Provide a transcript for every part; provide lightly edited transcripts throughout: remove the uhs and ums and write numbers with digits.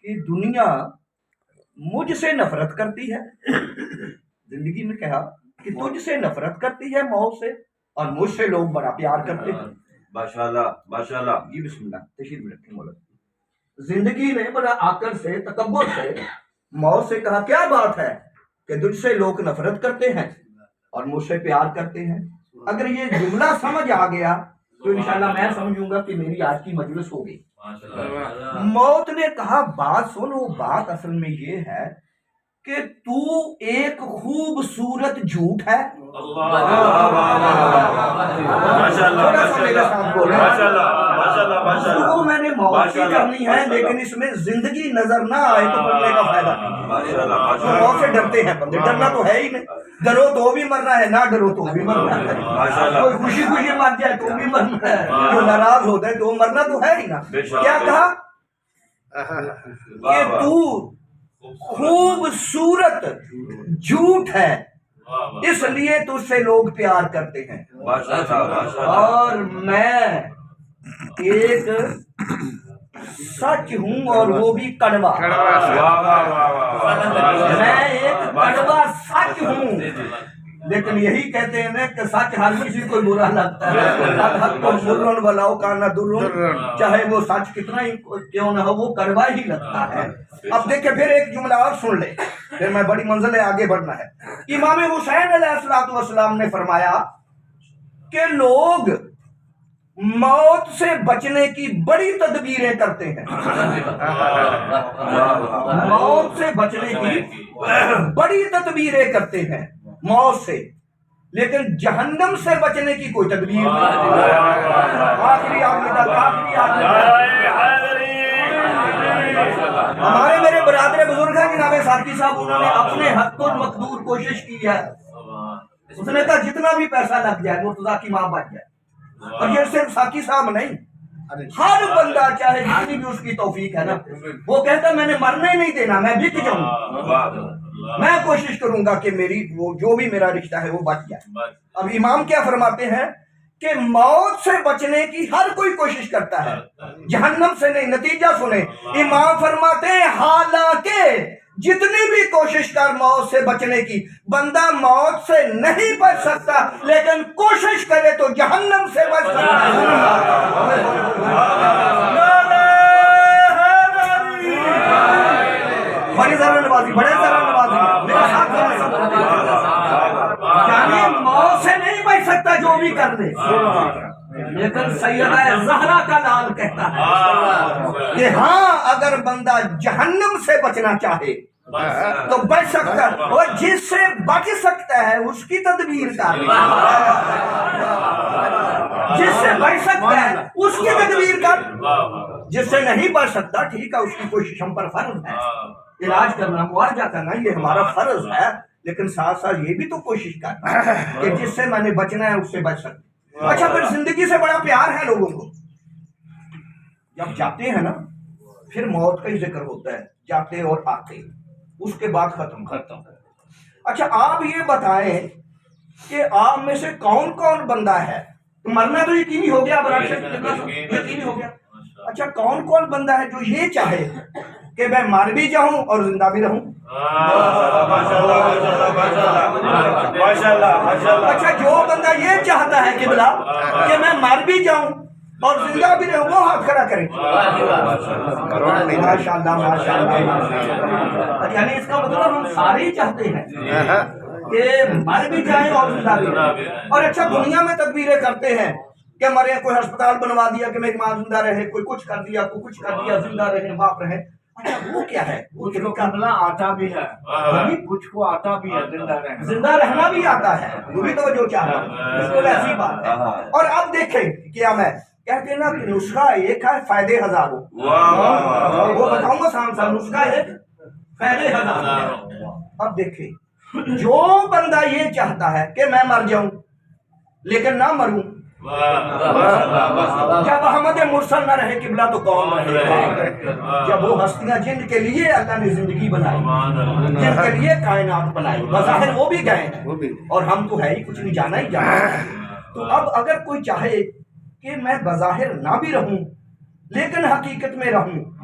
کہ دنیا مجھ سے نفرت کرتی ہے، زندگی میں کہا کہ تجھ سے نفرت کرتی ہے موت سے، اور مجھ سے لوگ بڑا پیار کرتے ہیں۔ ماشاءاللہ ماشاءاللہ جی بسم اللہ، تشریف رکھیں مولانا۔ زندگی نے بڑا آکر سے تکبر سے موت سے کہا کیا بات ہے کہ تجھ سے لوگ نفرت کرتے ہیں اور مجھ سے پیار کرتے ہیں۔ اگر یہ جملہ سمجھ آ گیا تو انشاءاللہ میں سمجھوں گا کہ میری آج کی مجلس ہوگی۔ موت نے کہا بات سن، وہ بات اصل میں یہ ہے کہ تو ایک خوبصورت جھوٹ ہے۔ وہ میں نے موت کی کرنی ہے لیکن اس میں زندگی نظر نہ آئے تو پڑھنے کا فائدہ نہیں۔ تو موت سے ڈرتے ہیں بندے، ڈرنا تو ہے ہی نہیں، ڈرو تو بھی مرنا ہے، نہ ڈرو تو بھی مرنا ہے۔ کوئی خوشی خوشی مر جائے تو بھی مرنا ہے، جو ناراض ہوتا ہے تو مرنا تو ہے ہی نا۔ کیا کہا کہ تو خوبصورت جھوٹ ہے، اس لیے تجھ سے لوگ پیار کرتے ہیں، اور میں ایک سچ ہوں اور وہ بھی کڑوا۔ میں ایک کڑوا سچ ہوں، لیکن یہی کہتے ہیں کہ سچ ہر کسی کو برا لگتا ہے، چاہے وہ سچ کتنا ہی کیوں نہ ہو وہ کڑوا ہی لگتا ہے۔ اب دیکھیں پھر ایک جملہ اور سن لے، پھر میں بڑی منزل آگے بڑھنا ہے۔ امام حسین علیہ السلام نے فرمایا کہ لوگ موت سے بچنے کی بڑی تدبیریں کرتے ہیں، موت سے بچنے کی بڑی تدبیریں کرتے ہیں موت سے، لیکن جہنم سے بچنے کی کوئی تدبیر نہیں۔ آخری ہمارے میرے برادر بزرگ ہیں جناب ساقی صاحب، انہوں نے اپنے حد المقدور کوشش کی ہے۔ اس نے کہا جتنا بھی پیسہ لگ جائے مرتضیٰ کی ماں بچ جائے، اور یہ صرف ساقی صاحب نہیں، ہر بندہ چاہے جتنی بھی اس کی توفیق ہے نا، وہ کہتا ہے میں نے مرنے نہیں دینا، میں بک جاؤں، میں کوشش کروں گا کہ میری وہ جو بھی میرا رشتہ ہے وہ بچ جائے۔ اب امام کیا فرماتے ہیں کہ موت سے بچنے کی ہر کوئی کوشش کرتا ہے، جہنم سے نہیں۔ نتیجہ سنیں، امام فرماتے ہیں حالانکہ جتنی بھی کوشش کر موت سے بچنے کی، بندہ موت سے نہیں بچ سکتا، لیکن کوشش کرے تو جہنم سے بچ سکتا ہے۔ بڑی ذرا نوازی، بڑے ذرا نوازی، میرا ساتھ یعنی موت سے نہیں بچ سکتا جو بھی کر دے، لیکن سیدہ زہرا کا لال کہتا ہے کہ ہاں اگر بندہ جہنم سے بچنا چاہے تو بچ سکتا ہے، اور جس سے بچ سکتا ہے اس کی تدبیر کر، جس سے بچ سکتا ہے اس کی تدبیر کر، جس سے نہیں بچ سکتا ٹھیک ہے اس کی کوشش ہم پر فرض ہے، علاج کرنا معالجہ کرنا یہ ہمارا فرض ہے، لیکن ساتھ ساتھ یہ بھی تو کوشش کرنا کہ جس سے میں نے بچنا ہے اس سے بچ سکتا۔ اچھا پھر زندگی سے بڑا پیار ہے لوگوں کو، جب جاتے ہیں نا پھر موت کا ہی ذکر ہوتا ہے، جاتے اور آتے، اس کے بعد ختم۔ اچھا آپ یہ بتائیں کہ آپ میں سے کون کون بندہ ہے، مرنا تو یقینی ہو گیا، یقینی ہو گیا، اچھا کون کون بندہ ہے جو یہ چاہے کہ میں مر بھی جاؤں اور زندہ بھی رہوں؟ اچھا جو بندہ یہ چاہتا ہے قبلہ کہ میں مر بھی جاؤں اور زندہ بھی رہوں، وہ ہاتھ کھڑا کریں۔ ماشاءاللہ ماشاءاللہ، یعنی اس کا مطلب ہم سارے ہی چاہتے ہیں کہ مر بھی جائیں اور زندہ بھی رہیں۔ اور اچھا دنیا میں تدبیریں کرتے ہیں کہ مرے، کوئی ہسپتال بنوا دیا کہ میری ماں زندہ رہے، کوئی کچھ کر دیا، کوئی کچھ کر دیا، زندہ رہے باپ رہے۔ اچھا وہ کیا ہے؟ کچھ کو کرنا آتا بھی ہے، کچھ کو آتا بھی ہے، زندہ رہنا بھی آتا ہے، وہ بھی تو جو چاہتا ہے، بالکل ایسی بات ہے۔ اور اب دیکھیں کیا میں کہتے ہیں نا کہ نسخہ ایک ہے فائدے ہزاروں، وہ بتاؤں گا سام سام، نسخہ ایک فائدے ہزاروں۔ اب دیکھیں جو بندہ یہ چاہتا ہے کہ میں مر جاؤں لیکن نہ مروں، جب احمد مرسل نہ رہے قبلہ تو کون رہے گا؟ جب وہ ہستیاں جن کے لیے اللہ نے زندگی بنائی، جن کے لیے کائنات بنائی، بظاہر وہ بھی گئے ہیں اور ہم تو ہے ہی کچھ نہیں، جانا ہی جانا ہے۔ تو اب اگر کوئی چاہے کہ میں بظاہر نہ بھی رہوں لیکن حقیقت میں رہوں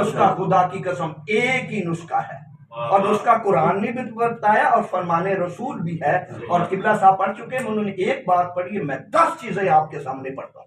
اس کا خدا کی قسم ایک ہی نسخہ ہے، اور نسخہ قرآن نے بھی بتایا اور فرمان رسول بھی ہے، اور قبلہ صاحب پڑھ چکے ہیں، انہوں نے ایک بات پڑھی ہے، میں 10 چیزیں آپ کے سامنے پڑھتا ہوں۔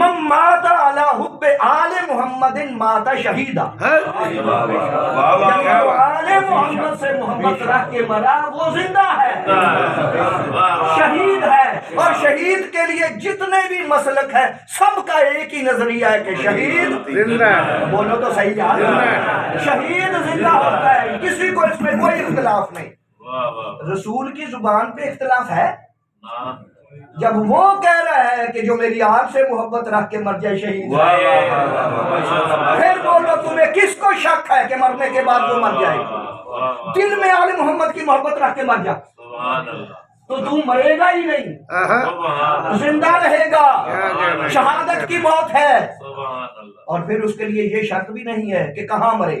من مات علی حب آل محمد مات شہیدہ، یعنی جو آل محمد سے محبت رکھ کے مرا وہ زندہ ہے، شہید ہے، اور شہید کے لیے جتنے بھی مسلک ہے سب کا ایک ہی نظریہ ہے کہ شہید زندہ ہے، بولو تو صحیح یاد ہے، شہید زندہ ہوتا ہے، کسی کو اس میں کوئی اختلاف نہیں۔ رسول کی زبان پہ اختلاف ہے، جب وہ کہہ رہا ہے کہ جو میری آل سے محبت رکھ کے مر جائے شہید ہے، پھر بولو تمہیں کس کو شک ہے کہ مرنے کے بعد وہ مر جائے گا؟ دل میں آل محمد کی محبت رکھ کے مر جا تو تم مرے گا ہی نہیں، زندہ رہے گا، شہادت کی موت ہے، اور پھر اس کے لیے یہ شرط بھی نہیں ہے کہ کہاں مرے،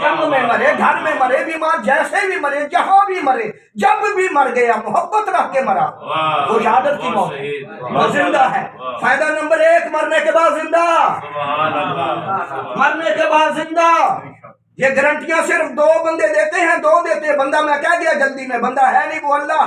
جنگ میں مرے، گھر میں مرے، بیمار جیسے بھی مرے، جہاں بھی مرے، جب بھی مر گیا محبت رکھ کے مرا وہ شہادت کی موت ہے، وہ زندہ ہے۔ فائدہ نمبر 1، مرنے کے بعد زندہ، مرنے کے بعد زندہ۔ یہ گارنٹیاں صرف 2 بندے دیتے ہیں، 2 دیتے ہیں، بندہ میں کہہ دیا جلدی میں، بندہ ہے نہیں، وہ اللہ ہے۔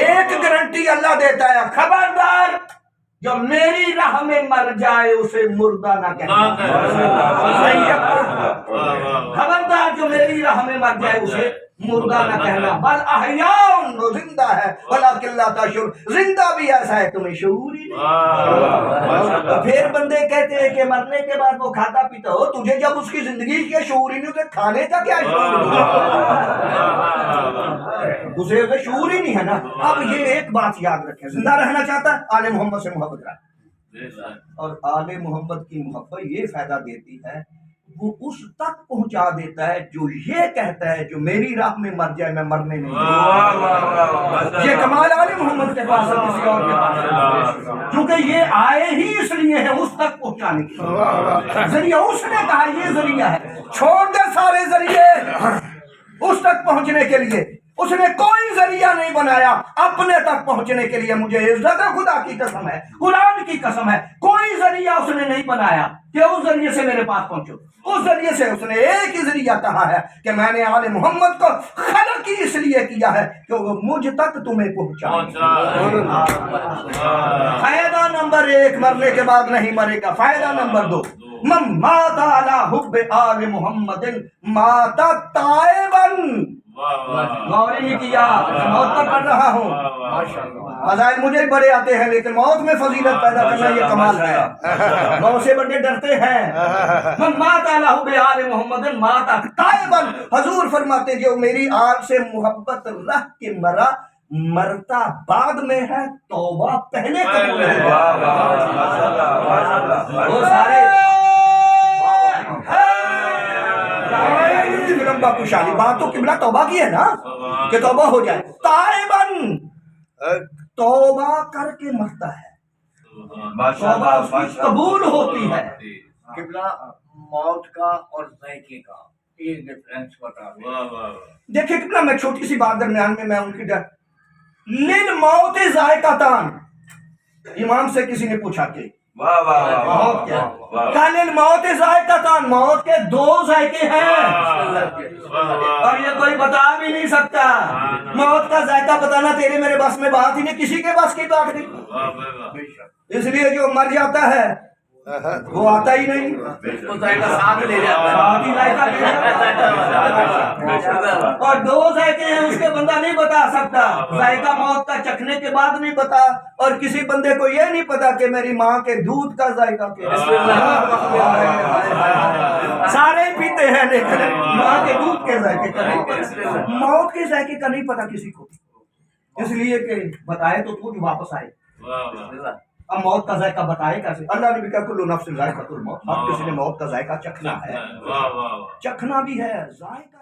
ایک گارنٹی اللہ دیتا ہے، خبردار جو میری راہ میں مر جائے اسے مردہ نہ کہنا، خبردار جو میری راہ میں مر جائے اسے مردہ نہ کہنا، بل احیاء، وہ زندہ ہے، ولکن لا تشعرون، زندہ بھی ایسا ہے تمہیں شعور ہی نہیں۔ پھر بندے کہتے ہیں کہ مرنے کے بعد وہ کھاتا پیتا ہو، تجھے جب اس کی زندگی کے شعور ہی نہیں تو کھانے کا کیا شعور؟ اسے شعور ہی نہیں ہے نا۔ اب یہ ایک بات یاد رکھیں، زندہ رہنا چاہتا ہے آل محمد سے محبت رکھ، اور آل محمد کی محبت یہ فائدہ دیتی ہے، وہ اس تک پہنچا دیتا ہے جو یہ کہتا ہے جو میری راہ میں مر جائے میں مرنے نہیں دوں۔ یہ کمال آل محمد کے پاس ہے، کسی اور کے پاس نہیں، کیونکہ یہ آئے ہی اس لیے ہے اس تک پہنچانے کے لیے، ذریعہ اس نے کہا یہ ذریعہ ہے، چھوڑ دے سارے ذریعے اس تک پہنچنے کے لیے، اس نے کوئی ذریعہ نہیں بنایا اپنے تک پہنچنے کے لیے، مجھے عزت خدا کی قسم ہے، قرآن کی قسم ہے، کوئی ذریعہ اس نے نہیں بنایا کہ اس ذریعے سے میرے پاس پہنچو، اس ذریعے سے اس نے ایک ہی ذریعہ کہا ہے کہ میں نے آل محمد کو خلق ہی اس لیے کیا ہے کہ وہ مجھ تک تمہیں پہنچائے۔ فائدہ نمبر 1، مرنے کے بعد نہیں مرے گا۔ فائدہ نمبر 2، من مات علی حب آل محمد مات تائبا، غور ہی نہیں کیا، موت پر پڑھ رہا ہوں، فضائل مجھے بڑے آتے ہیں لیکن موت میں فضیلت پیدا کرنا یہ کمال ہے، موت سے بڑے ڈرتے ہیں۔ من مات علی حب آل محمد مات تائبا، حضور فرماتے جو میری آل سے محبت رکھ کے مرا، مرتا بعد میں ہے، توبہ پہلے قبول ہے۔ وہ سارے لمبا کشالی بات تو قبلہ توبہ کی ہے نا کہ توبہ ہو جائے، تائباً توبہ کر کے مرتا ہے، توبہ اس کی قبول ہوتی ہے۔ قبلہ موت کا اور ذائقے کا یہ ڈفرینس بتا دیں۔ دیکھیں قبلہ میں چھوٹی سی بات درمیان میں ان کی للموت ذائقتان، امام سے کسی نے پوچھا کہ موت کیا ہے؟ کہا للموت ذائقتان، موت کے 2 ذائقے ہیں اور یہ کوئی بتا بھی نہیں سکتا، موت کا ذائقہ بتانا تیرے میرے بس میں بات ہی نہیں، کسی کے بس کی بات نہیں، اس لیے جو مر جاتا ہے وہ آتا ہی نہیں، اس کو ذائقہ ساتھ لے جاتا ہے، ساتھ ہی ذائقہ لے جاتا ہے، اور 2 ذائقے ہیں اس کے بندہ نہیں بتا سکتا، ذائقہ موت کا چکھنے کے بعد نہیں پتا، اور کسی بندے کو یہ نہیں پتا کہ میری ماں کے دودھ کا ذائقہ کیا ہے، سارے پیتے ہیں لیکن ماں کے دودھ کے ذائقے کا نہیں پتا، موت کے ذائقے کا نہیں پتا کسی کو، اس لیے کہ بتائے تو جو واپس آئے، اب موت کا ذائقہ بتائے کیسے؟ اللہ نے بھی کہا کل نفس ذائقۃ الموت، اب کسی نے موت کا ذائقہ چکھنا ہے، چکھنا بھی ہے ذائقہ